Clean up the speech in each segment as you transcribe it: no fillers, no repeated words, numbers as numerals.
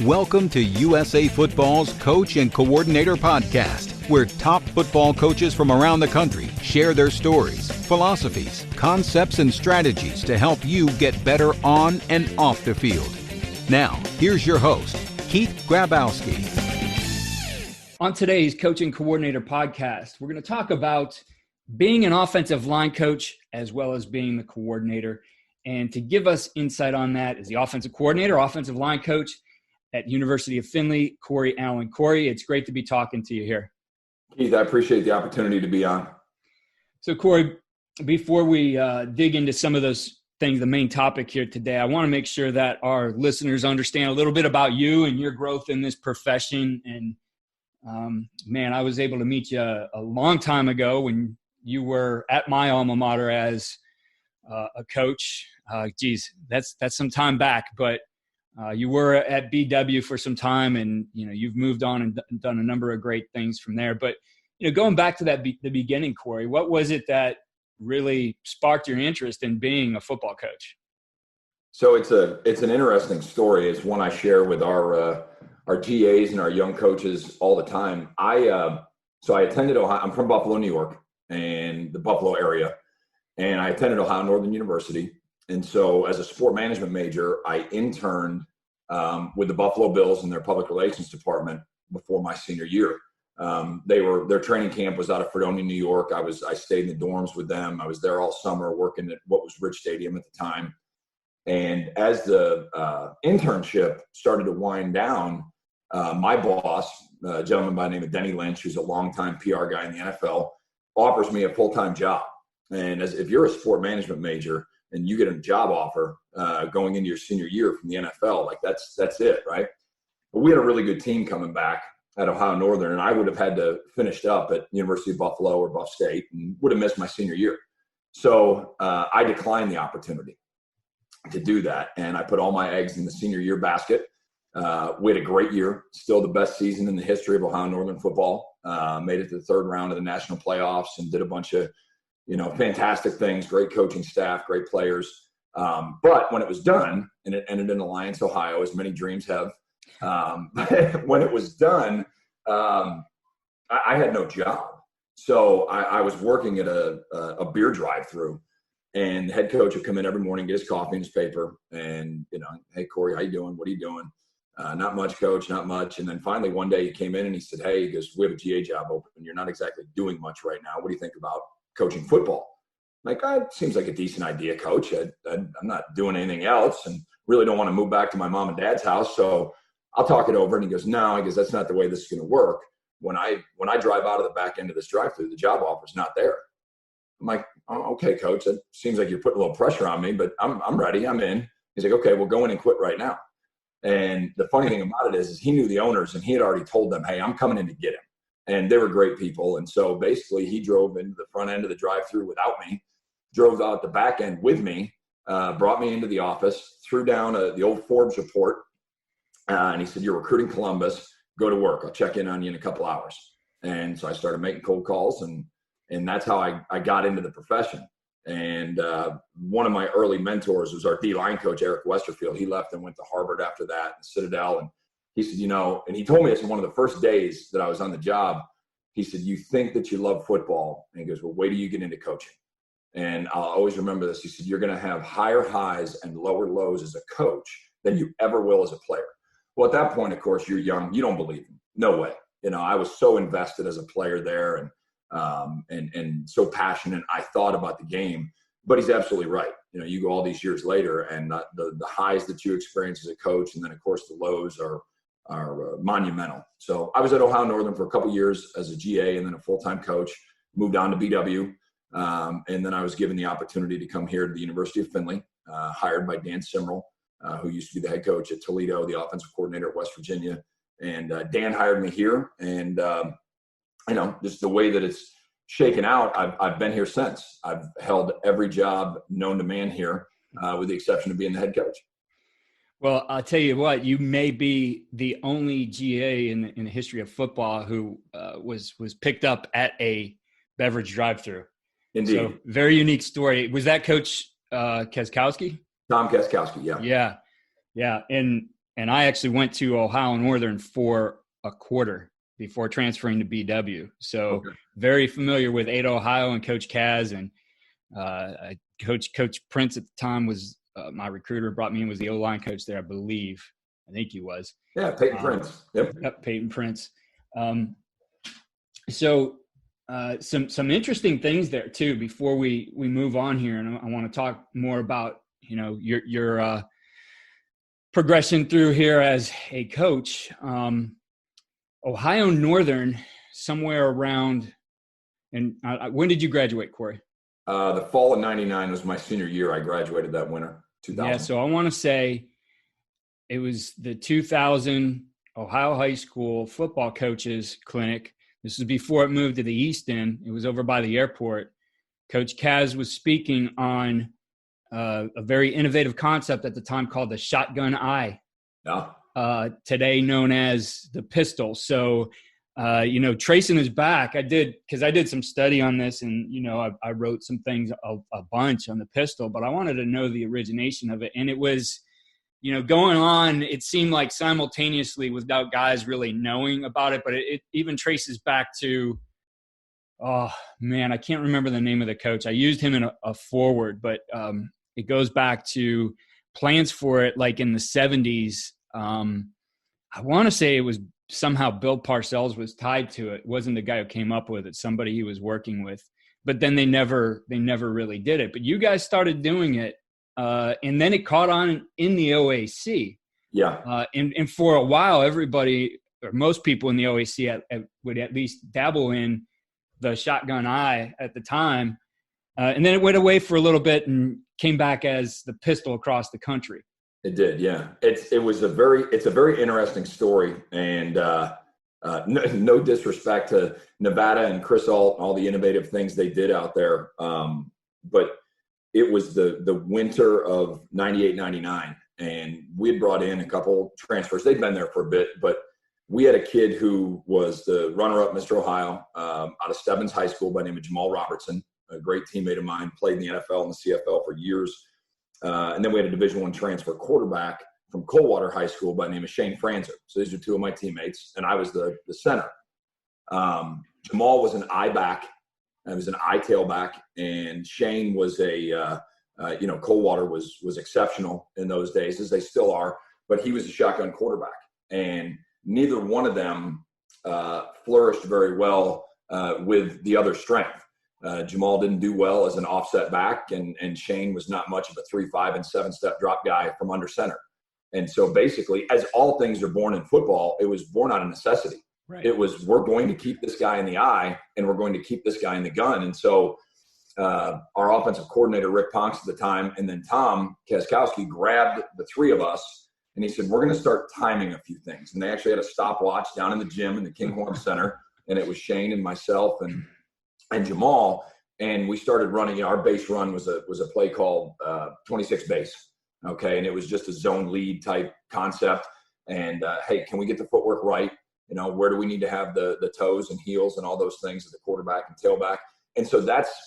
Welcome to USA Football's Coach and Coordinator Podcast, where top football coaches from around the country share their stories, philosophies, concepts, and strategies to help you get better on and off the field. Now, here's your host, Keith Grabowski. On today's Coach and Coordinator Podcast, we're going to talk about being an offensive line coach as well as being the coordinator. And to give us insight on that is the offensive coordinator, offensive line coach at University of Findlay, Kory Allen. Kory, it's great to be talking to you here. Keith, I appreciate the opportunity to be on. So, Kory, before we dig into some of those things, the main topic here today, I want to make sure that our listeners understand a little bit about you and your growth in this profession. And, man, I was able to meet you a long time ago when you were at my alma mater as a coach. That's some time back, but you were at BW for some time, and you've moved on and done a number of great things from there. But going back to the beginning, Kory, what was it that really sparked your interest in being a football coach? So it's an interesting story. It's one I share with our GAs and our young coaches all the time. So I attended Ohio. I'm from Buffalo, New York, and the Buffalo area, and I attended Ohio Northern University. And so as a sport management major, I interned with the Buffalo Bills in their public relations department before my senior year. Their training camp was out of Fredonia, New York. I stayed in the dorms with them. I was there all summer working at what was Rich Stadium at the time. And as the internship started to wind down, my boss, a gentleman by the name of Denny Lynch, who's a longtime PR guy in the NFL, offers me a full-time job. And if you're a sport management major and you get a job offer going into your senior year from the NFL, like that's it, right? But we had a really good team coming back at Ohio Northern, and I would have had to finish up at University of Buffalo or Buff State and would have missed my senior year. So I declined the opportunity to do that, and I put all my eggs in the senior year basket. We had a great year, still the best season in the history of Ohio Northern football. Made it to the third round of the national playoffs and did a bunch of fantastic things, great coaching staff, great players. But when it was done, and it ended in Alliance, Ohio, as many dreams have, when it was done, I had no job. So I was working at a beer drive-through, and the head coach would come in every morning, get his coffee and his paper, and, hey, Kory, how you doing? What are you doing? Not much, coach, not much. And then finally one day he came in and he said, hey, he goes, we have a GA job open. You're not exactly doing much right now. What do you think about coaching football? I'm like, it seems like a decent idea, coach. I'm not doing anything else and really don't want to move back to my mom and dad's house. So I'll talk it over. And he goes, no, I guess that's not the way this is going to work. When I drive out of the back end of this drive-through, the job offer's not there. I'm like, oh, okay, coach, that seems like you're putting a little pressure on me, but I'm ready. I'm in. He's like, okay, well, go in and quit right now. And the funny thing about it is he knew the owners and he had already told them, hey, I'm coming in to get him. And they were great people. And so basically he drove into the front end of the drive-through without me, drove out the back end with me, brought me into the office, threw down the old Forbes report. And he said, you're recruiting Columbus, go to work. I'll check in on you in a couple hours. And so I started making cold calls, and that's how I got into the profession. And one of my early mentors was our D-line coach, Eric Westerfield. He left and went to Harvard after that, and Citadel. And he said, and he told me this in one of the first days that I was on the job. He said, you think that you love football. And he goes, well, wait till you get into coaching. And I'll always remember this. He said, you're going to have higher highs and lower lows as a coach than you ever will as a player. Well, at that point, of course, you're young. You don't believe him. No way. I was so invested as a player there and so passionate. I thought about the game, but he's absolutely right. You go all these years later, and the highs that you experience as a coach, and then of course the lows are monumental. So I was at Ohio Northern for a couple years as a GA and then a full-time coach, moved on to BW. And then I was given the opportunity to come here to the University of Findlay, hired by Dan Simrell, who used to be the head coach at Toledo, the offensive coordinator at West Virginia. And Dan hired me here. And, just the way that it's shaken out, I've been here since. I've held every job known to man here, with the exception of being the head coach. Well, I'll tell you what, you may be the only GA in the history of football who was picked up at a beverage drive-through. Indeed. So very unique story. Was that Coach Keskowski? Tom Keskowski, yeah. Yeah. And And I actually went to Ohio Northern for a quarter before transferring to BW. So very familiar with Ada, Ohio, and Coach Kaz. And Coach Prince at the time was my recruiter, brought me in, was the O-line coach there, I believe. I think he was. Yeah, Peyton Prince. Yep, Peyton Prince. So some interesting things there too before we move on here, and I want to talk more about your progression through here as a coach. Ohio Northern, somewhere around, and when did you graduate, Kory? The fall of '99 was my senior year. I graduated that winter, 2000. Yeah, so I want to say it was the 2000 Ohio High School Football Coaches Clinic. This was before it moved to the East End. It was over by the airport. Coach Kaz was speaking on a very innovative concept at the time called the shotgun eye. Yeah. Today known as the pistol. So, tracing his back, I did some study on this, and, I wrote some things, a bunch on the pistol, but I wanted to know the origination of it. And it was, going on, it seemed like simultaneously without guys really knowing about it, but it even traces back to, oh man, I can't remember the name of the coach. I used him in a forward, but it goes back to plans for it like in the 70s. I want to say it was somehow Bill Parcells was tied to it. It wasn't the guy who came up with it, somebody he was working with, but then they never really did it. But you guys started doing it. And then it caught on in the OAC. Yeah. And for a while, everybody, or most people in the OAC would at least dabble in the shotgun eye at the time. And then it went away for a little bit and came back as the pistol across the country. It did. Yeah. It's a very interesting story. And no disrespect to Nevada and Chris Alt and all the innovative things they did out there. But it was the winter of 98, 99. And we had brought in a couple transfers. They'd been there for a bit, but we had a kid who was the runner-up Mr. Ohio out of Stebbins High School by the name of Jamal Robertson, a great teammate of mine, played in the NFL and the CFL for years. And then we had a Division I transfer quarterback from Coldwater High School by the name of Shane Franzer. So these are two of my teammates, and I was the center. Jamal was an eye back. I was an eye tailback, and Shane was Coldwater was exceptional in those days, as they still are, but he was a shotgun quarterback. And neither one of them flourished very well with the other strength. Jamal didn't do well as an offset back, and Shane was not much of a 3, 5, and 7-step drop guy from under center. And so basically, as all things are born in football, it was born out of necessity. Right. It was, we're going to keep this guy in the eye, and we're going to keep this guy in the gun. And so our offensive coordinator, Rick Ponks at the time, and then Tom Kaskowski grabbed the three of us, and he said, we're going to start timing a few things. And they actually had a stopwatch down in the gym in the Kinghorn Center, and it was Shane and myself and Jamal. And we started running. Our base run was a play called 26 base. Okay. And it was just a zone lead type concept. And hey, can we get the footwork right? Where do we need to have the toes and heels and all those things as the quarterback and tailback? And so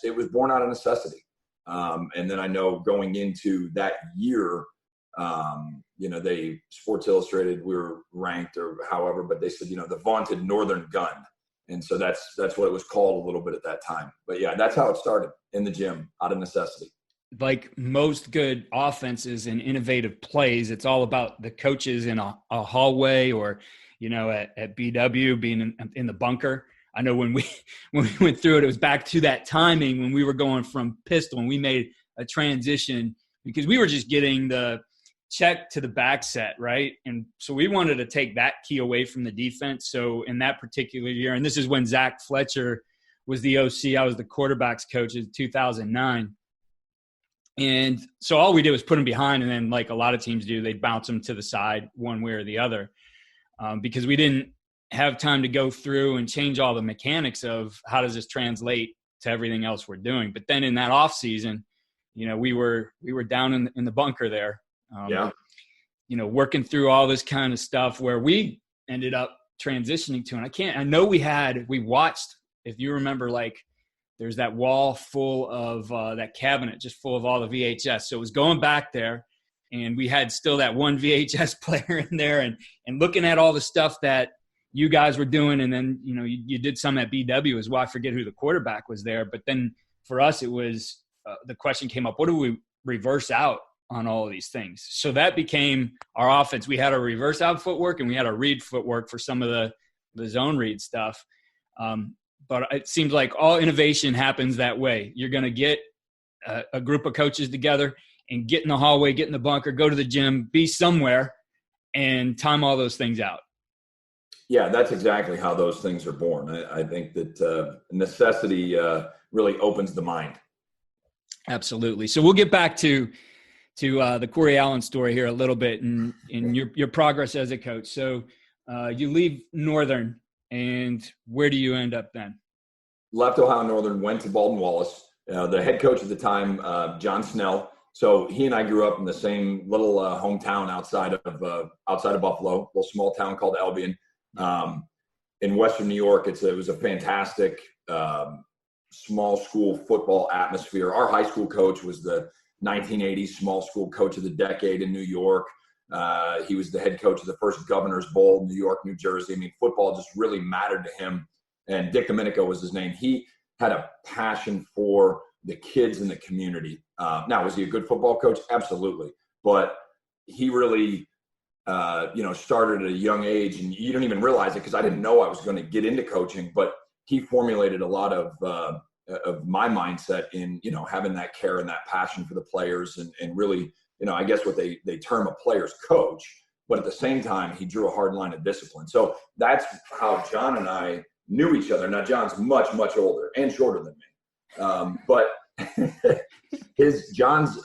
it was born out of necessity. And then I know going into that year, Sports Illustrated, we were ranked or however, but they said, the vaunted Northern gun. And so that's what it was called a little bit at that time. But yeah, that's how it started, in the gym, out of necessity. Like most good offenses and innovative plays, it's all about the coaches in a hallway or, at BW being in the bunker. I know when we went through it was back to that timing when we were going from pistol and we made a transition because we were just getting the check to the back set, right? And so we wanted to take that key away from the defense. So in that particular year, and this is when Zach Fletcher was the OC, I was the quarterback's coach in 2009. And so all we did was put them behind, and then like a lot of teams do, they'd bounce them to the side one way or the other because we didn't have time to go through and change all the mechanics of how does this translate to everything else we're doing. But then in that off season, we were down in the bunker there, working through all this kind of stuff where we ended up transitioning to, and I know we watched, if you remember, like there's that wall full of that cabinet just full of all the VHS. So it was going back there and we had still that one VHS player in there, and looking at all the stuff that you guys were doing. And then, you did some at BW as well. I forget who the quarterback was there, but then for us, it was the question came up, what do we reverse out on all of these things? So that became our offense. We had a reverse out footwork and we had a read footwork for some of the zone read stuff. But it seems like all innovation happens that way. You're going to get a group of coaches together and get in the hallway, get in the bunker, go to the gym, be somewhere, and time all those things out. Yeah, that's exactly how those things are born. I think that necessity really opens the mind. Absolutely. So we'll get back to the Kory Allen story here a little bit and your progress as a coach. So you leave Northern, and where do you end up then? Left Ohio Northern, went to Baldwin Wallace. The head coach at the time, John Snell. So he and I grew up in the same little hometown outside of Buffalo, a little small town called Albion. In Western New York, it was a fantastic small school football atmosphere. Our high school coach was the 1980s small school coach of the decade in New York. He was the head coach of the first Governor's Bowl, New York, New Jersey. I mean, football just really mattered to him. And Dick Domenico was his name. He had a passion for the kids in the community. Now, was he a good football coach? Absolutely. But he really started at a young age, and you don't even realize it because I didn't know I was going to get into coaching, but he formulated a lot of my mindset in, having that care and that passion for the players and really, I guess what they term a player's coach, but at the same time, he drew a hard line of discipline. So that's how John and I knew each other. Now, John's much, much older and shorter than me. But John's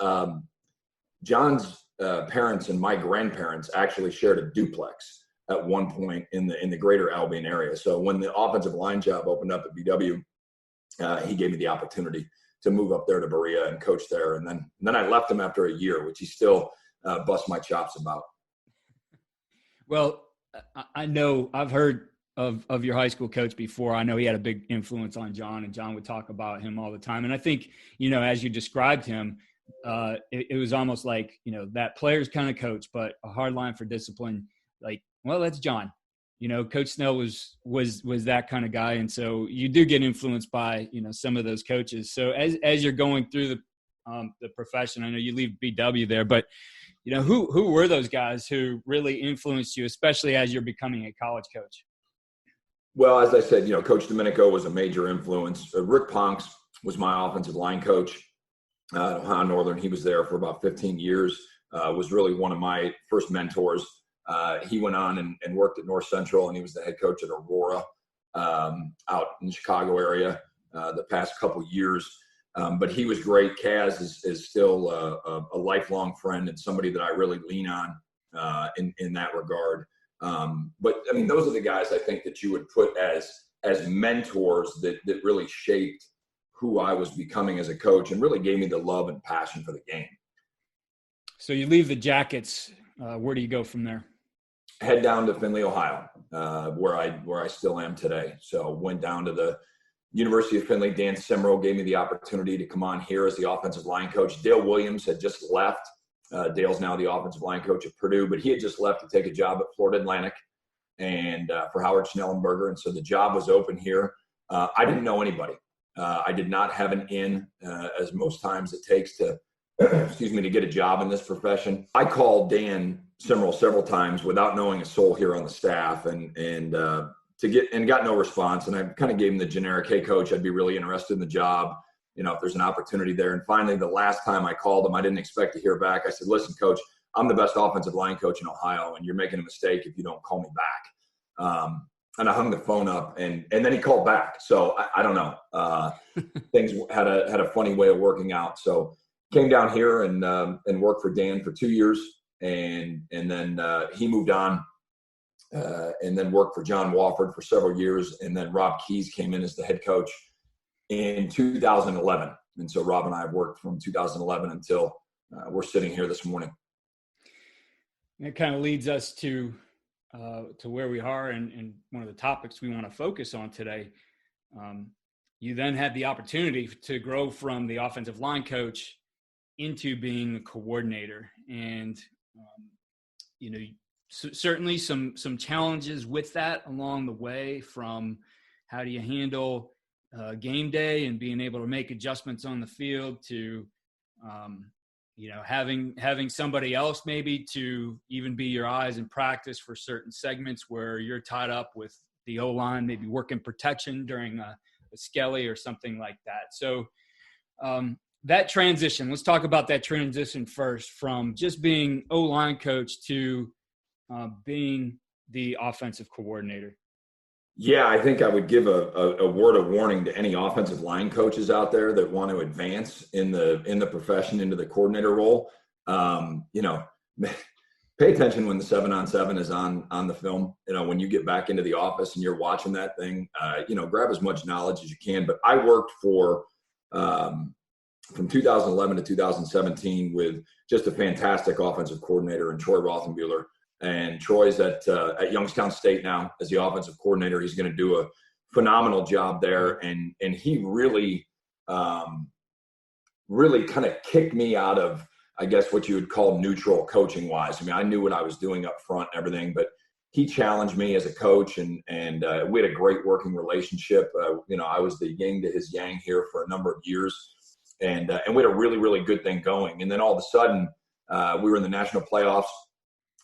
parents and my grandparents actually shared a duplex at one point in the greater Albion area. So when the offensive line job opened up at BW, he gave me the opportunity to move up there to Berea and coach there. And then I left him after a year, which he still busts my chops about. Well, I know I've heard of your high school coach before. I know he had a big influence on John, and John would talk about him all the time. And I think, as you described him, it was almost like, that player's kind of coach, but a hard line for discipline. Like, well, that's John. Coach Snell was that kind of guy. And so you do get influenced by, some of those coaches. So as you're going through the profession, I know you leave BW there, but, who were those guys who really influenced you, especially as you're becoming a college coach? Well, as I said, Coach Domenico was a major influence. Rick Ponks was my offensive line coach at Ohio Northern. He was there for about 15 years, was really one of my first mentors. He went on and worked at North Central, and he was the head coach at Aurora out in the Chicago area the past couple years. But he was great. Kaz is still a lifelong friend and somebody that I really lean on in that regard. But I mean, those are the guys I think that you would put as mentors that really shaped who I was becoming as a coach and really gave me the love and passion for the game. So you leave the Jackets. Where do you go from there? Head down to Findlay, Ohio, where I still am today. So went down to the University of Findlay. Dan Simro gave me the opportunity to come on here as the offensive line coach. Dale Williams had just left. Dale's now the offensive line coach at Purdue, but he had just left to take a job at Florida Atlantic and for Howard Schnellenberger. And so the job was open here. I didn't know anybody. I did not have an in, as most times it takes to, to get a job in this profession. I called Dan Simrell several times without knowing a soul here on the staff and got no response. And I kind of gave him the generic, hey coach, I'd be really interested in the job. If there's an opportunity there. And finally, the last time I called him, I didn't expect to hear back. I said, listen, coach, I'm the best offensive line coach in Ohio, and you're making a mistake if you don't call me back. And I hung the phone up, and then he called back. So I don't know. Things had a funny way of working out. So came down here and worked for Dan for 2 years, and then he moved on, and then worked for John Wofford for several years, and then Rob Keys came in as the head coach in 2011. And so Rob and I have worked from 2011 until we're sitting here this morning. That kind of leads us to where we are and one of the topics we want to focus on today. You then had the opportunity to grow from the offensive line coach into being a coordinator, and certainly some challenges with that along the way, from how do you handle game day and being able to make adjustments on the field, to having somebody else maybe to even be your eyes in practice for certain segments where you're tied up with the O-line, maybe working protection during a skelly or something like that. So that transition, let's talk about that transition first, from just being O-line coach to being the offensive coordinator. Yeah, I think I would give a word of warning to any offensive line coaches out there that want to advance in the profession into the coordinator role. Pay attention when the 7-on-7 is on the film. When you get back into the office and you're watching that thing, grab as much knowledge as you can. But I worked for from 2011 to 2017 with just a fantastic offensive coordinator in Troy Rothenbuehler. And Troy's at Youngstown State now as the offensive coordinator. He's going to do a phenomenal job there. And he really kind of kicked me out of, I guess, what you would call neutral coaching wise. I mean, I knew what I was doing up front and everything, but he challenged me as a coach, and we had a great working relationship. I was the yin to his yang here for a number of years, and we had a really, really good thing going. And then all of a sudden, we were in the national playoffs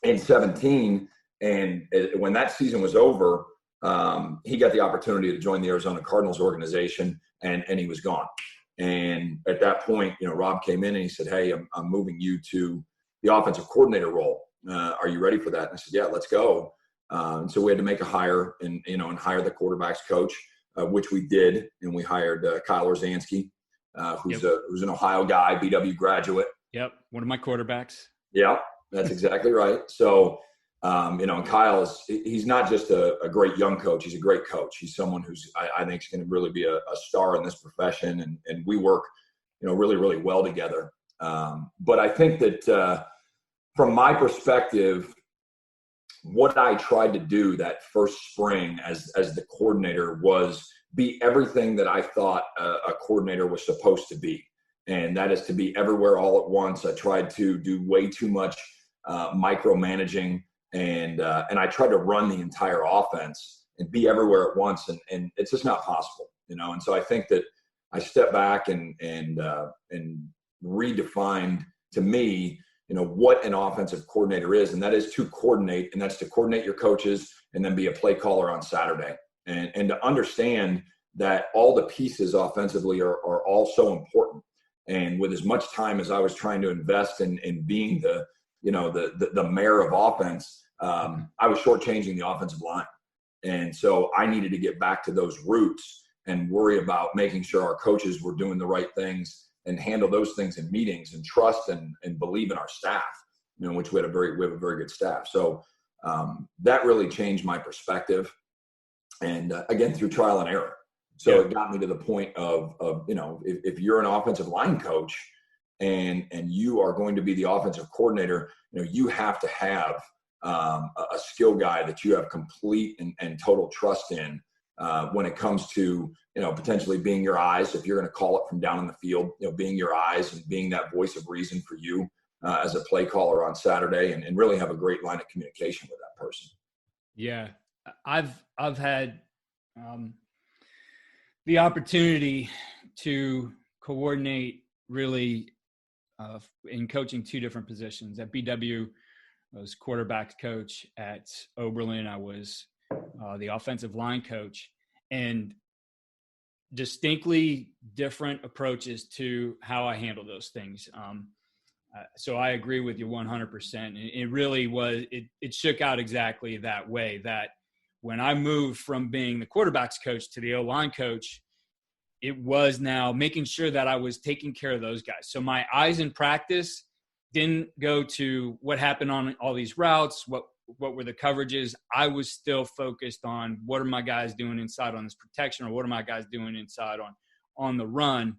in 2017, and when that season was over, he got the opportunity to join the Arizona Cardinals organization, and he was gone. And at that point, Rob came in and he said, "Hey, I'm moving you to the offensive coordinator role. Are you ready for that?" And I said, "Yeah, let's go." And so we had to make a hire and hire the quarterbacks coach, which we did. And we hired Kyle Orzansky, who's an Ohio guy, BW graduate. Yep. One of my quarterbacks. Yeah, that's exactly right. So, and Kyle he's not just a great young coach. He's a great coach. He's someone who's, I think, is going to really be a star in this profession. And we work, really, really well together. But I think that from my perspective, what I tried to do that first spring as the coordinator was be everything that I thought a coordinator was supposed to be. And that is to be everywhere all at once. I tried to do way too much micromanaging, and I tried to run the entire offense and be everywhere at once. And it's just not possible, And so I think that I stepped back and redefined to me, what an offensive coordinator is. And that is to coordinate, and that's to coordinate your coaches and then be a play caller on Saturday. And to understand that all the pieces offensively are all so important. And with as much time as I was trying to invest in being the mayor of offense, I was shortchanging the offensive line. And so I needed to get back to those roots and worry about making sure our coaches were doing the right things and handle those things in meetings and trust and believe in our staff, which we have a very good staff. So that really changed my perspective. And again, through trial and error. So It got me to the point of if you're an offensive line coach and you are going to be the offensive coordinator, you have to have a skill guy that you have complete and total trust in when it comes to, potentially being your eyes, if you're going to call it from down in the field, being your eyes and being that voice of reason for you as a play caller on Saturday, and really have a great line of communication with that person. Yeah. I've had the opportunity to coordinate really in coaching two different positions. At BW, I was quarterback coach. At Oberlin, I was the offensive line coach, and distinctly different approaches to how I handle those things. So I agree with you 100%. It really was, it shook out exactly that way, that when I moved from being the quarterback's coach to the O-line coach, it was now making sure that I was taking care of those guys. So my eyes in practice didn't go to what happened on all these routes, what were the coverages. I was still focused on what are my guys doing inside on this protection, or what are my guys doing inside on the run,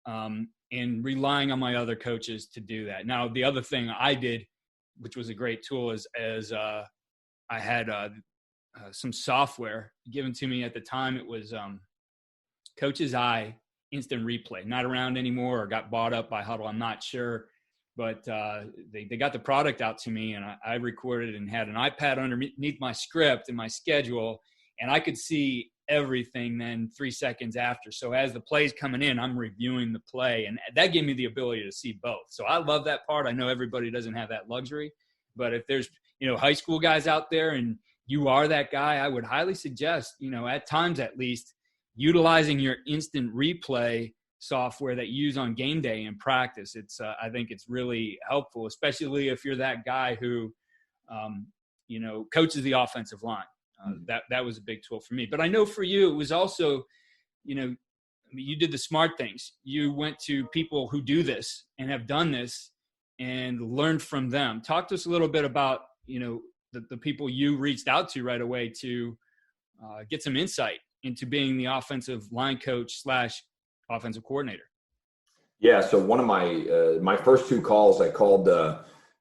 and relying on my other coaches to do that. Now, the other thing I did, which was a great tool, is I had some software given to me at the time. It was Coach's Eye, instant replay, not around anymore or got bought up by Huddle. I'm not sure, but they got the product out to me, and I recorded and had an iPad underneath my script and my schedule, and I could see everything then 3 seconds after. So as the play's coming in, I'm reviewing the play, and that gave me the ability to see both. So I love that part. I know everybody doesn't have that luxury, but if there's, high school guys out there and you are that guy, I would highly suggest, at times at least, utilizing your instant replay software that you use on game day in practice. I think it's really helpful, especially if you're that guy who, coaches the offensive line. That was a big tool for me. But I know for you, it was also, you did the smart things. You went to people who do this and have done this and learned from them. Talk to us a little bit about, the people you reached out to right away to get some insight into being the offensive line coach / offensive coordinator. Yeah. So one of my first 2 calls, I called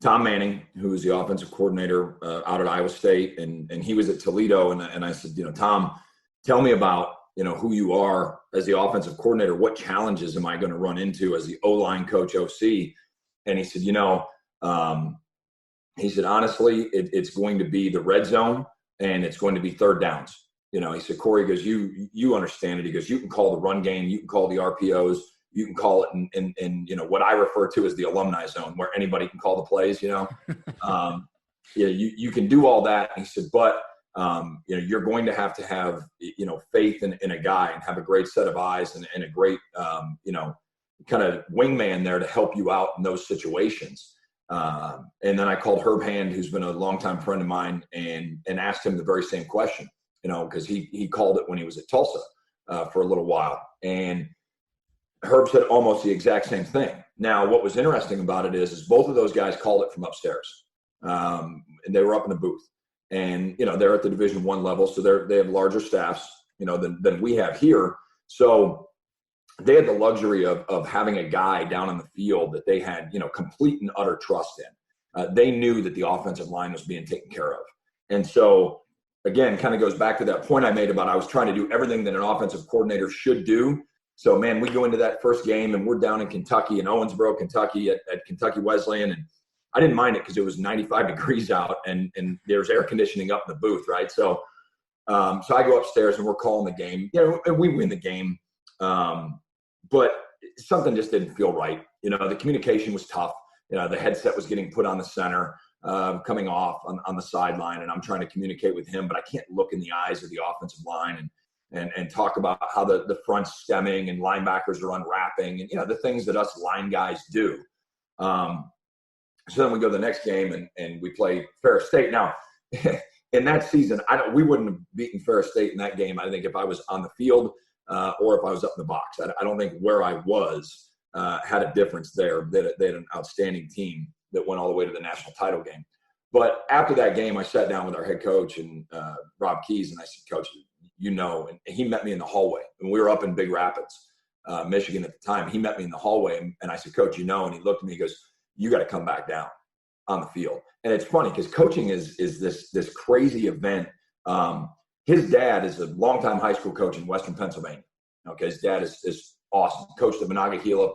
Tom Manning, who was the offensive coordinator out at Iowa State, and he was at Toledo. And I said, Tom, tell me about, who you are as the offensive coordinator. What challenges am I going to run into as the O-line coach, OC? And he said, honestly, it's going to be the red zone and it's going to be third downs. He said, Kory, goes, you understand it. He goes, you can call the run game, you can call the RPOs, you can call it in what I refer to as the alumni zone, where anybody can call the plays. You can do all that. And he said, but you're going to have faith in a guy and have a great set of eyes and a great kind of wingman there to help you out in those situations. And then I called Herb Hand, who's been a longtime friend of mine, and asked him the very same question. Because he called it when he was at Tulsa for a little while. And Herb said almost the exact same thing. Now, what was interesting about it is both of those guys called it from upstairs. And they were up in the booth. And, they're at the Division I level, so they have larger staffs, than we have here. So they had the luxury of having a guy down on the field that they had, complete and utter trust in. They knew that the offensive line was being taken care of. And so, again, kind of goes back to that point I made about I was trying to do everything that an offensive coordinator should do. So, man, we go into that first game and we're down in Kentucky, in Owensboro, Kentucky, at Kentucky Wesleyan. And I didn't mind it because it was 95 degrees out and there's air conditioning up in the booth, right? So I go upstairs and we're calling the game. And we win the game. But something just didn't feel right. The communication was tough. The headset was getting put on the center. Coming off on the sideline, and I'm trying to communicate with him, but I can't look in the eyes of the offensive line and talk about how the front's stemming and linebackers are unwrapping and, the things that us line guys do. So then we go to the next game and we play Ferris State. Now, in that season, we wouldn't have beaten Ferris State in that game, I think, if I was on the field or if I was up in the box. I don't think where I was had a difference there. They had an outstanding team that went all the way to the national title game. But after that game, I sat down with our head coach and Rob Keys, and I said, Coach, and he met me in the hallway. And we were up in Big Rapids, Michigan at the time. He met me in the hallway, and I said, Coach, and he looked at me, he goes, you got to come back down on the field. And it's funny because coaching is this crazy event. His dad is a longtime high school coach in Western Pennsylvania. Okay, his dad is awesome. Coached at Monongahela,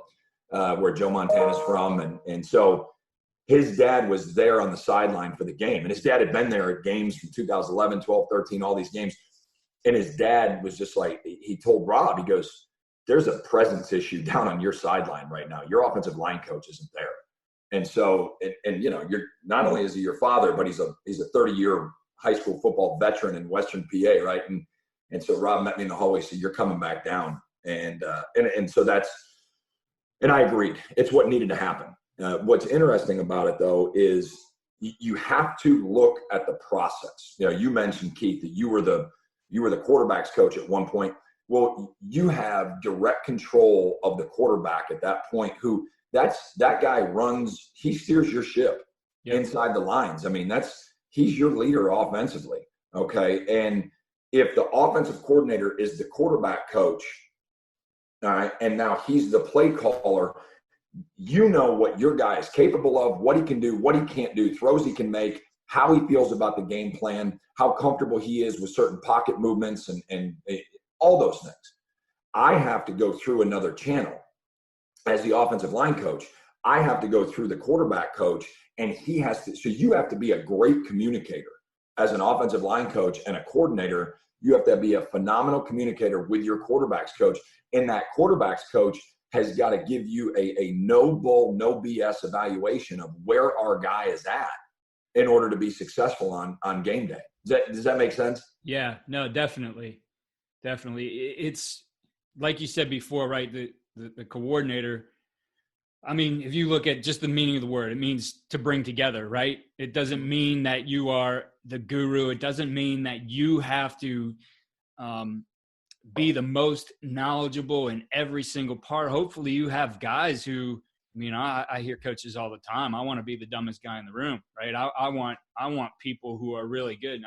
where Joe Montana's from. And so his dad was there on the sideline for the game. And his dad had been there at games from 2011, 12, 13, all these games. And his dad was just like, he told Rob, he goes, there's a presence issue down on your sideline right now. Your offensive line coach isn't there. And so, you're not only is he your father, but he's a 30-year high school football veteran in Western PA, right? And so Rob met me in the hallway, said, you're coming back down. And so and I agreed. It's what needed to happen. What's interesting about it, though, is you have to look at the process. You mentioned, Keith, that you were the quarterback's coach at one point. Well, you have direct control of the quarterback at that point, who that guy runs, he steers your ship inside the lines. I mean, he's your leader offensively. Okay. And if the offensive coordinator is the quarterback coach, all right, and now he's the play caller, what your guy is capable of, what he can do, what he can't do, throws he can make, how he feels about the game plan, how comfortable he is with certain pocket movements and all those things. I have to go through another channel as the offensive line coach. I have to go through the quarterback coach, and he has to. So you have to be a great communicator as an offensive line coach and a coordinator. You have to be a phenomenal communicator with your quarterbacks coach, and that quarterbacks coach has got to give you a no bull, no BS evaluation of where our guy is at in order to be successful on game day. Does that make sense? Yeah, no, definitely. Definitely. It's like you said before, right? The coordinator, I mean, if you look at just the meaning of the word, it means to bring together, right? It doesn't mean that you are the guru. It doesn't mean that you have to be the most knowledgeable in every single part. Hopefully you have guys who, I mean, I hear coaches all the time. I want to be the dumbest guy in the room, right? I want people who are really good.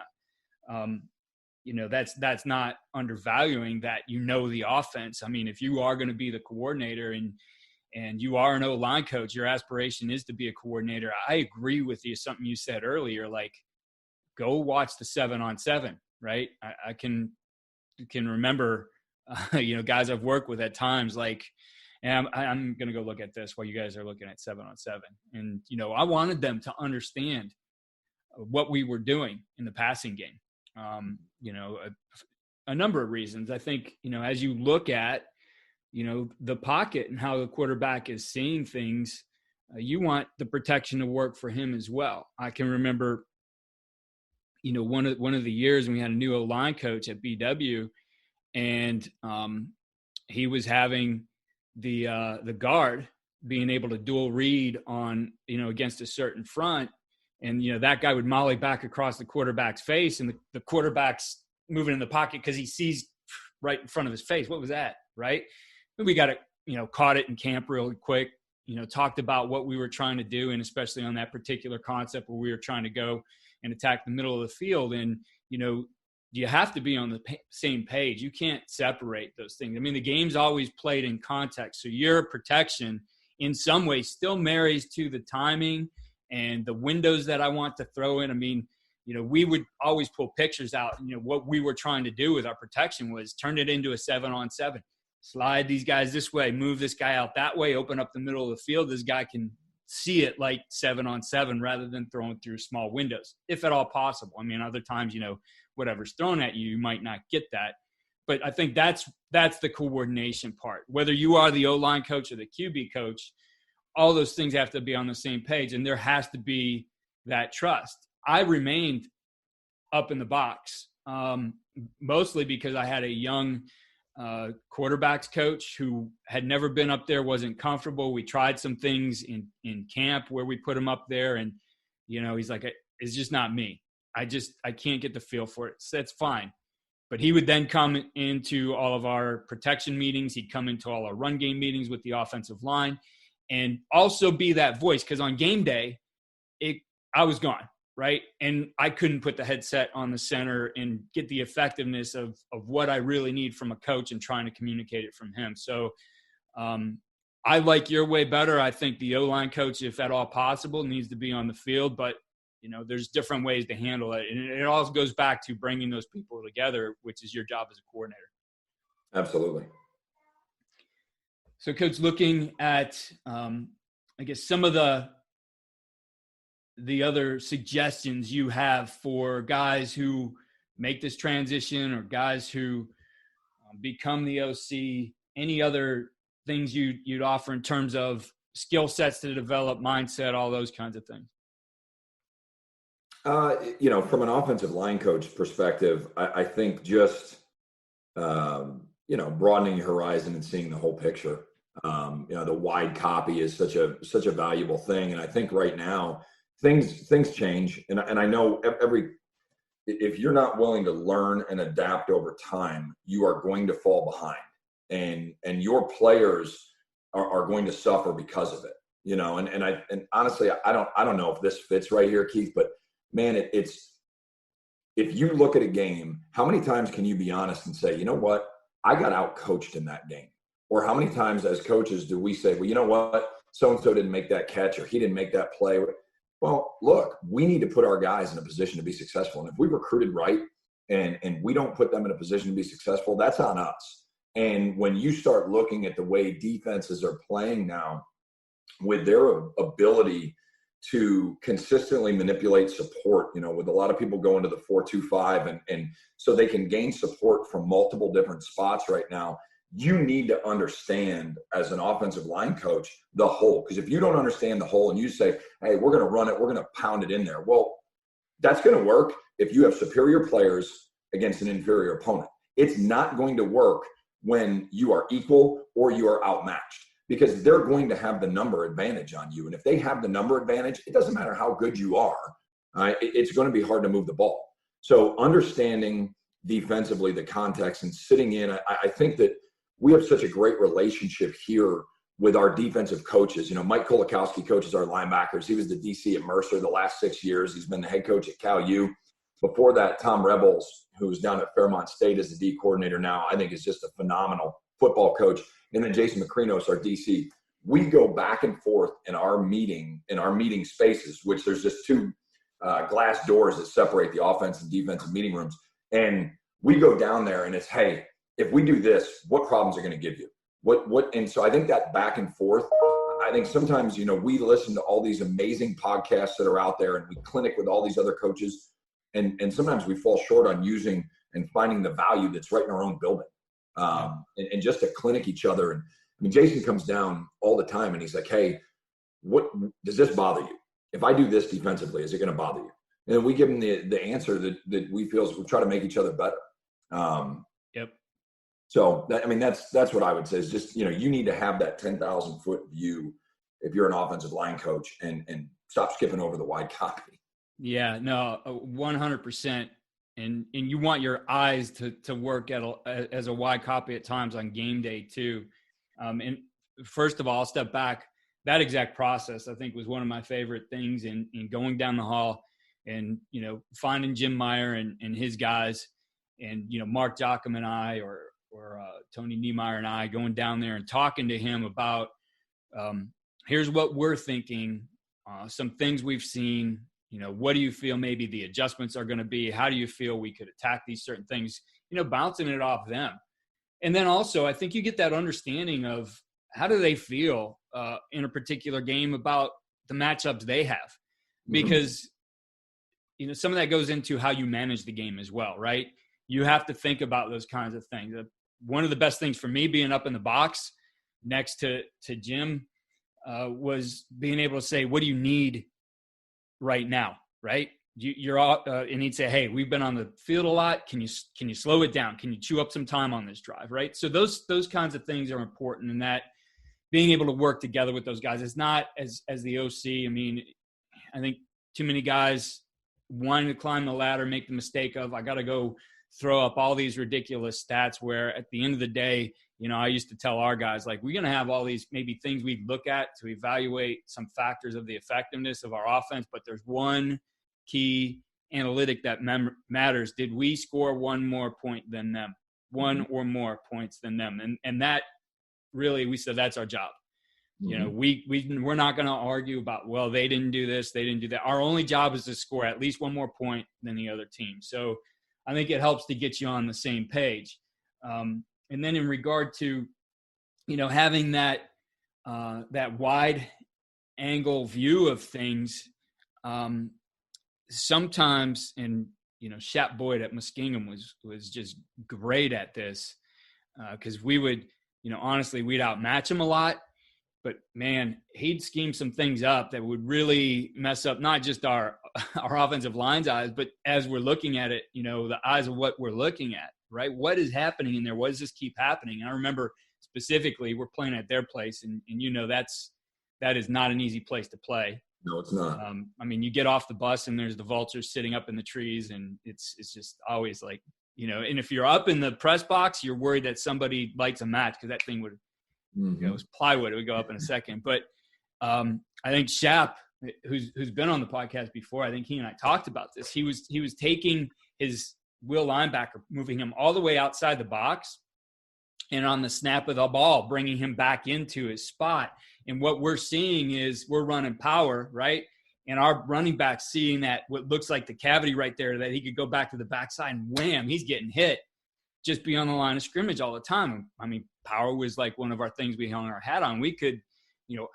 You know, that's not undervaluing that, you know, the offense. I mean, if you are going to be the coordinator and you are an O-line coach, your aspiration is to be a coordinator. I agree with you. Something you said earlier, like go watch the 7-on-7, right? I can remember, you know, guys I've worked with at times, like, and I'm going to go look at this while you guys are looking at 7-on-7. And, you know, I wanted them to understand what we were doing in the passing game. You know, a number of reasons. I think, you know, as you look at, you know, the pocket and how the quarterback is seeing things, you want the protection to work for him as well. I can remember, you know, one of the years when we had a new O-line coach at BW, and he was having the guard being able to dual read on, you know, against a certain front. And, you know, that guy would molly back across the quarterback's face, and the quarterback's moving in the pocket because he sees right in front of his face. What was that? Right. And we got it, you know, caught it in camp real quick, you know, talked about what we were trying to do. And especially on that particular concept where we were trying to go and attack the middle of the field. And, you know, you have to be on the same page. You can't separate those things. I mean, the game's always played in context. So your protection in some way still marries to the timing and the windows that I want to throw in. I mean, you know, we would always pull pictures out. You know, what we were trying to do with our protection was turn it into a 7-on-7. Slide these guys this way, move this guy out that way, open up the middle of the field. This guy can see it like 7-on-7 rather than throwing through small windows, if at all possible. I mean, other times, you know, whatever's thrown at you, you might not get that. But I think that's the coordination part. Whether you are the O-line coach or the QB coach, all those things have to be on the same page, and there has to be that trust. I remained up in the box, mostly because I had a young quarterbacks coach who had never been up there, wasn't comfortable. We tried some things in camp where we put him up there, and, you know, he's like, it's just not me. I can't get the feel for it. So that's fine. But he would then come into all of our protection meetings. He'd come into all our run game meetings with the offensive line and also be that voice. Because on game day, I was gone, right? And I couldn't put the headset on the center and get the effectiveness of what I really need from a coach and trying to communicate it from him. So I like your way better. I think the O-line coach, if at all possible, needs to be on the field. But, you know, there's different ways to handle it. And it also goes back to bringing those people together, which is your job as a coordinator. Absolutely. So, Coach, looking at, I guess, some of the other suggestions you have for guys who make this transition or guys who become the OC, any other things you'd offer in terms of skill sets to develop, mindset, all those kinds of things? You know, from an offensive line coach perspective, I think just, you know, broadening your horizon and seeing the whole picture. You know, the wide copy is such a valuable thing. And I think right now things change. And I know if you're not willing to learn and adapt over time, you are going to fall behind, and your players are going to suffer because of it, you know? And honestly, I don't know if this fits right here, Keith, but man, it's, if you look at a game, how many times can you be honest and say, you know what, I got out-coached in that game? Or how many times as coaches do we say, well, you know what, so-and-so didn't make that catch or he didn't make that play? Well, look, we need to put our guys in a position to be successful. And if we recruited right and we don't put them in a position to be successful, that's on us. And when you start looking at the way defenses are playing now, with their ability to consistently manipulate support, with a lot of people going to the 4-2-5, and so they can gain support from multiple different spots right now. You need to understand, as an offensive line coach, the whole. Because if you don't understand the whole and you say, hey, we're going to run it, we're going to pound it in there. Well, that's going to work if you have superior players against an inferior opponent. It's not going to work when you are equal or you are outmatched, because they're going to have the number advantage on you. And if they have the number advantage, it doesn't matter how good you are. It's going to be hard to move the ball. So understanding defensively the context and sitting in, I think that we have such a great relationship here with our defensive coaches. Mike Kolakowski coaches our linebackers. He was the DC at Mercer the last 6 years. He's been the head coach at Cal U. Before that, Tom Rebels, who's down at Fairmont State as the D coordinator now, I think is just a phenomenal football coach. And then Jason Macrinos, our DC. We go back and forth in our meeting spaces, which there's just two glass doors that separate the offense and defensive meeting rooms. And we go down there and it's, hey, if we do this, what problems are going to give you? What? And so I think that back and forth, I think sometimes, we listen to all these amazing podcasts that are out there and we clinic with all these other coaches. And sometimes we fall short on using and finding the value that's right in our own building. And just to clinic each other. And Jason comes down all the time and he's like, hey, what does this bother you? If I do this defensively, is it going to bother you? And then we give him the answer that we feel is we try to make each other better. Yep. So that's what I would say is just, you need to have that 10,000 foot view if you're an offensive line coach and stop skipping over the wide copy. Yeah, no, 100%. And you want your eyes to work as a wide copy at times on game day too. And first of all, I'll step back. That exact process, I think, was one of my favorite things in going down the hall and, finding Jim Meyer and his guys and, Mark Jocham and I or Tony Niemeyer and I going down there and talking to him about here's what we're thinking, some things we've seen. What do you feel maybe the adjustments are going to be? How do you feel we could attack these certain things? Bouncing it off them. And then also, I think you get that understanding of how do they feel in a particular game about the matchups they have? Because, some of that goes into how you manage the game as well, right? You have to think about those kinds of things. One of the best things for me being up in the box next to Jim was being able to say, what do you need right now, right? You're all, and he'd say, hey, we've been on the field a lot. Can you slow it down? Can you chew up some time on this drive, right? So those kinds of things are important, and that being able to work together with those guys is not as the OC. I think too many guys wanting to climb the ladder make the mistake of, I got to go throw up all these ridiculous stats where at the end of the day, I used to tell our guys, like, we're going to have all these maybe things we look at to evaluate some factors of the effectiveness of our offense, but there's one key analytic that matters. Did we score one more point than them? One or more points than them? And that really, we said that's our job. We're not going to argue about, well, they didn't do this, they didn't do that. Our only job is to score at least one more point than the other team. So I think it helps to get you on the same page. And then in regard to, having that wide angle view of things, sometimes, and, Shap Boyd at Muskingum was just great at this because we would, honestly, we'd outmatch him a lot. But, man, he'd scheme some things up that would really mess up not just our offensive line's eyes, but as we're looking at it, the eyes of what we're looking at, right? What is happening in there? What does this keep happening? And I remember specifically we're playing at their place, and that is not an easy place to play. No, it's not. You get off the bus and there's the vultures sitting up in the trees, and it's just always like, and if you're up in the press box, you're worried that somebody lights a match because that thing would, it was plywood. It would go up in a second. But I think Shap, who's been on the podcast before, I think he and I talked about this. He was taking his will linebacker, moving him all the way outside the box, and on the snap of the ball, bringing him back into his spot. And what we're seeing is we're running power, right? And our running back seeing that what looks like the cavity right there that he could go back to the backside and wham, he's getting hit. just be on the line of scrimmage all the time. I mean, power was like one of our things we hung our hat on. We could,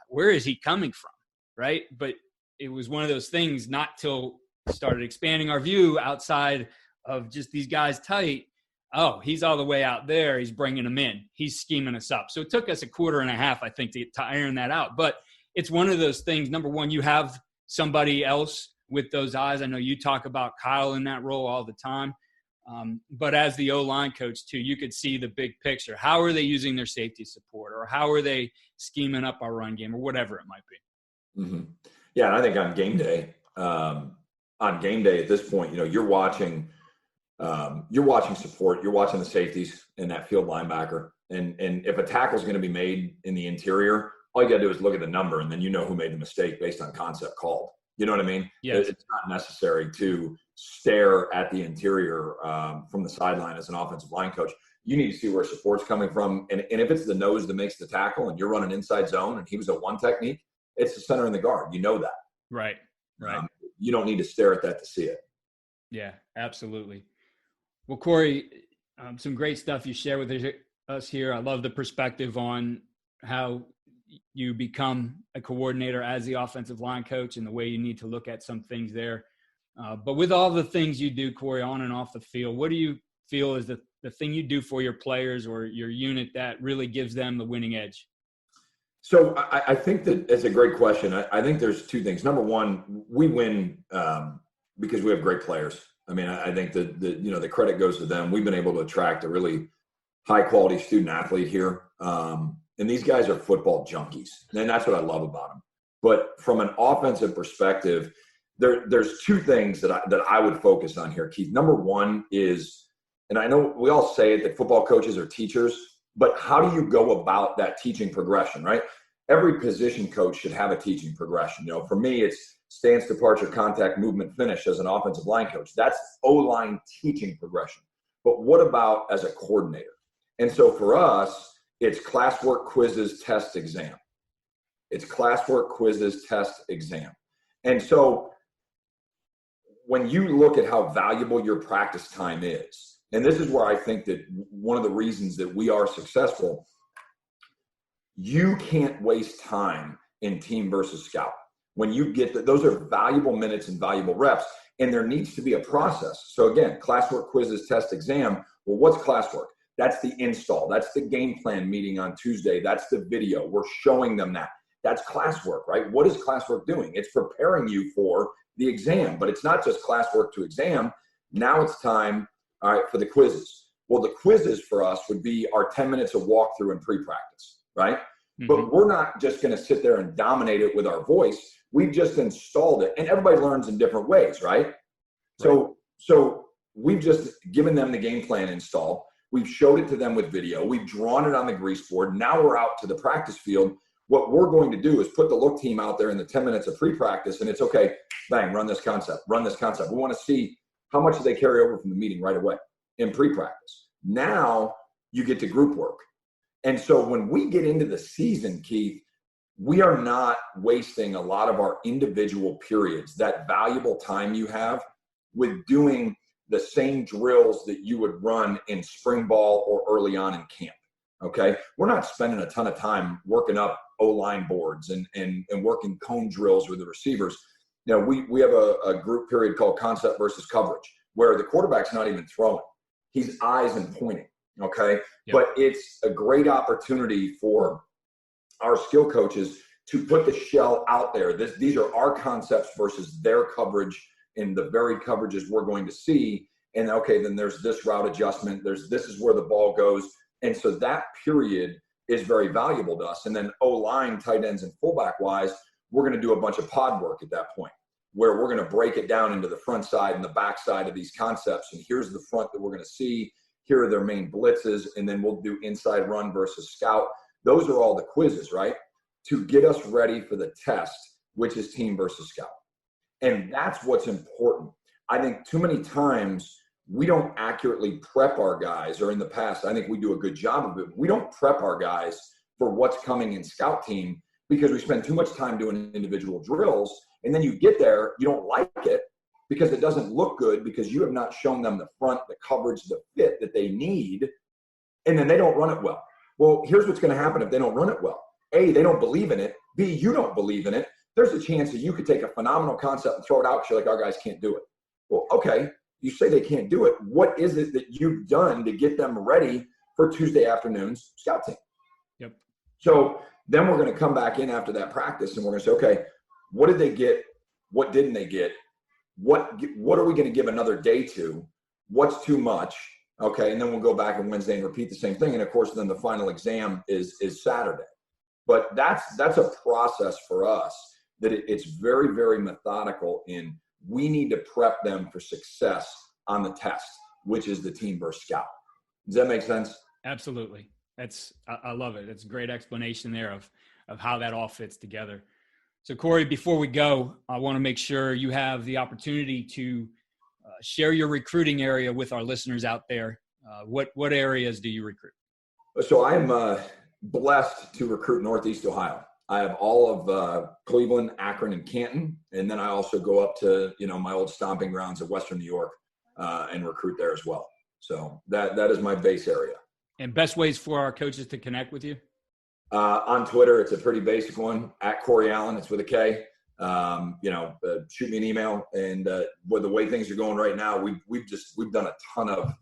where is he coming from? Right. But it was one of those things not till started expanding our view outside of just these guys tight. Oh, he's all the way out there. He's bringing them in. He's scheming us up. So it took us a quarter and a half, I think, to iron that out. But it's one of those things. Number one, you have somebody else with those eyes. I know you talk about Kyle in that role all the time. But as the O-line coach, too, you could see the big picture. How are they using their safety support, or how are they scheming up our run game, or whatever it might be? Mm-hmm. Yeah, and I think on game day at this point, you're watching support, you're watching the safeties and that field linebacker. And if a tackle is going to be made in the interior, all you got to do is look at the number, and then you know who made the mistake based on concept called. You know what I mean? Yes. It's not necessary to stare at the interior from the sideline as an offensive line coach. You need to see where support's coming from. And if it's the nose that makes the tackle and you're running inside zone and he was a one technique, it's the center and the guard. You know that. Right. You don't need to stare at that to see it. Yeah, absolutely. Well, Kory, some great stuff you share with us here. I love the perspective on how you become a coordinator as the offensive line coach and the way you need to look at some things there. But with all the things you do, Kory, on and off the field, what do you feel is the thing you do for your players or your unit that really gives them the winning edge? So I think that it's a great question. I think there's two things. Number one, we win because we have great players. I mean, I think that the credit goes to them. We've been able to attract a really high quality student athlete here. And these guys are football junkies. And that's what I love about them. But from an offensive perspective, there's two things that I would focus on here, Keith. Number one is, and I know we all say it, that football coaches are teachers, but how do you go about that teaching progression, right? Every position coach should have a teaching progression. For me, it's stance, departure, contact, movement, finish as an offensive line coach. That's O-line teaching progression. But what about as a coordinator? And so for us, it's classwork, quizzes, test, exam. It's classwork, quizzes, test, exam. And so when you look at how valuable your practice time is, and this is where I think that one of the reasons that we are successful, you can't waste time in team versus scout. When you get those are valuable minutes and valuable reps, and there needs to be a process. So again, classwork, quizzes, test, exam. Well, what's classwork? That's the install. That's the game plan meeting on Tuesday. That's the video. We're showing them that. That's classwork, right? What is classwork doing? It's preparing you for the exam, but it's not just classwork to exam. Now it's time, all right, for the quizzes. Well, the quizzes for us would be our 10 minutes of walkthrough and pre-practice, right? Mm-hmm. But we're not just going to sit there and dominate it with our voice. We've just installed it, and everybody learns in different ways, right? So we've just given them the game plan install. We've showed it to them with video. We've drawn it on the grease board. Now we're out to the practice field. What we're going to do is put the look team out there in the 10 minutes of pre-practice, and it's okay, bang, run this concept. We want to see how much do they carry over from the meeting right away in pre-practice. Now you get to group work. And so when we get into the season, Keith, we are not wasting a lot of our individual periods, that valuable time you have, with doing the same drills that you would run in spring ball or early on in camp. Okay. We're not spending a ton of time working up O-line boards and working cone drills with the receivers. We have a group period called concept versus coverage, where the quarterback's not even throwing. He's eyes and pointing. Okay. Yep. But it's a great opportunity for our skill coaches to put the shell out there. These are our concepts versus their coverage in the very coverages we're going to see. And okay, then there's this route adjustment. This is where the ball goes. And so that period is very valuable to us. And then O-line, tight ends, and fullback wise, we're going to do a bunch of pod work at that point, where we're going to break it down into the front side and the back side of these concepts. And here's the front that we're going to see. Here are their main blitzes. And then we'll do inside run versus scout. Those are all the quizzes, right? To get us ready for the test, which is team versus scout. And that's what's important. I think too many times we don't accurately prep our guys, or in the past, I think we do a good job of it. We don't prep our guys for what's coming in scout team because we spend too much time doing individual drills. And then you get there, you don't like it because it doesn't look good because you have not shown them the front, the coverage, the fit that they need, and then they don't run it well. Well, here's what's going to happen if they don't run it well. A, they don't believe in it. B, you don't believe in it. There's a chance that you could take a phenomenal concept and throw it out because you're like, our guys can't do it. Well, okay, you say they can't do it. What is it that you've done to get them ready for Tuesday afternoon's scout team? Yep. So then we're going to come back in after that practice and we're going to say, okay, what did they get? What didn't they get? What are we going to give another day to? What's too much? Okay, and then we'll go back on Wednesday and repeat the same thing. And of course, then the final exam is Saturday. But that's a process for us that it's very, very methodical in we need to prep them for success on the test, which is the team versus scout. Does that make sense? Absolutely. I love it. It's a great explanation there of how that all fits together. So Kory, before we go, I want to make sure you have the opportunity to share your recruiting area with our listeners out there. What areas do you recruit? So I'm blessed to recruit Northeast Ohio. I have all of Cleveland, Akron, and Canton, and then I also go up to my old stomping grounds of Western New York and recruit there as well. So that is my base area. And best ways for our coaches to connect with you? On Twitter, it's a pretty basic one, at Kory Allen. It's with a K. Shoot me an email. And with the way things are going right now, we've done a ton of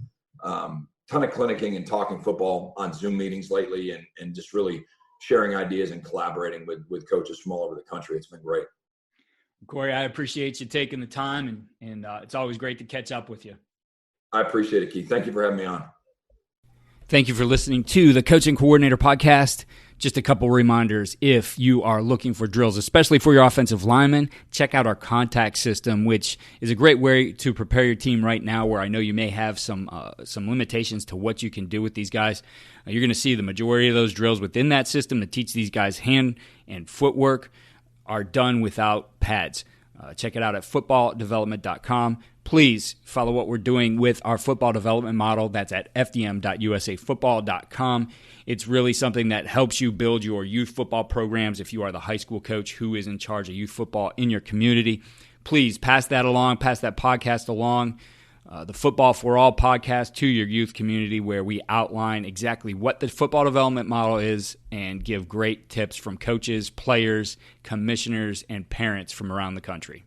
clinicking and talking football on Zoom meetings lately, and just really sharing ideas and collaborating with coaches from all over the country. It's been great. Kory, I appreciate you taking the time, and it's always great to catch up with you. I appreciate it, Keith. Thank you for having me on. Thank you for listening to the Coaching Coordinator Podcast. Just a couple reminders. If you are looking for drills, especially for your offensive linemen, check out our contact system, which is a great way to prepare your team right now, where I know you may have some limitations to what you can do with these guys. You're going to see the majority of those drills within that system to teach these guys hand and footwork are done without pads. Check it out at footballdevelopment.com. Please follow what we're doing with our football development model. That's at fdm.usafootball.com. It's really something that helps you build your youth football programs if you are the high school coach who is in charge of youth football in your community. Please pass that podcast along, the Football for All podcast to your youth community, where we outline exactly what the football development model is and give great tips from coaches, players, commissioners, and parents from around the country.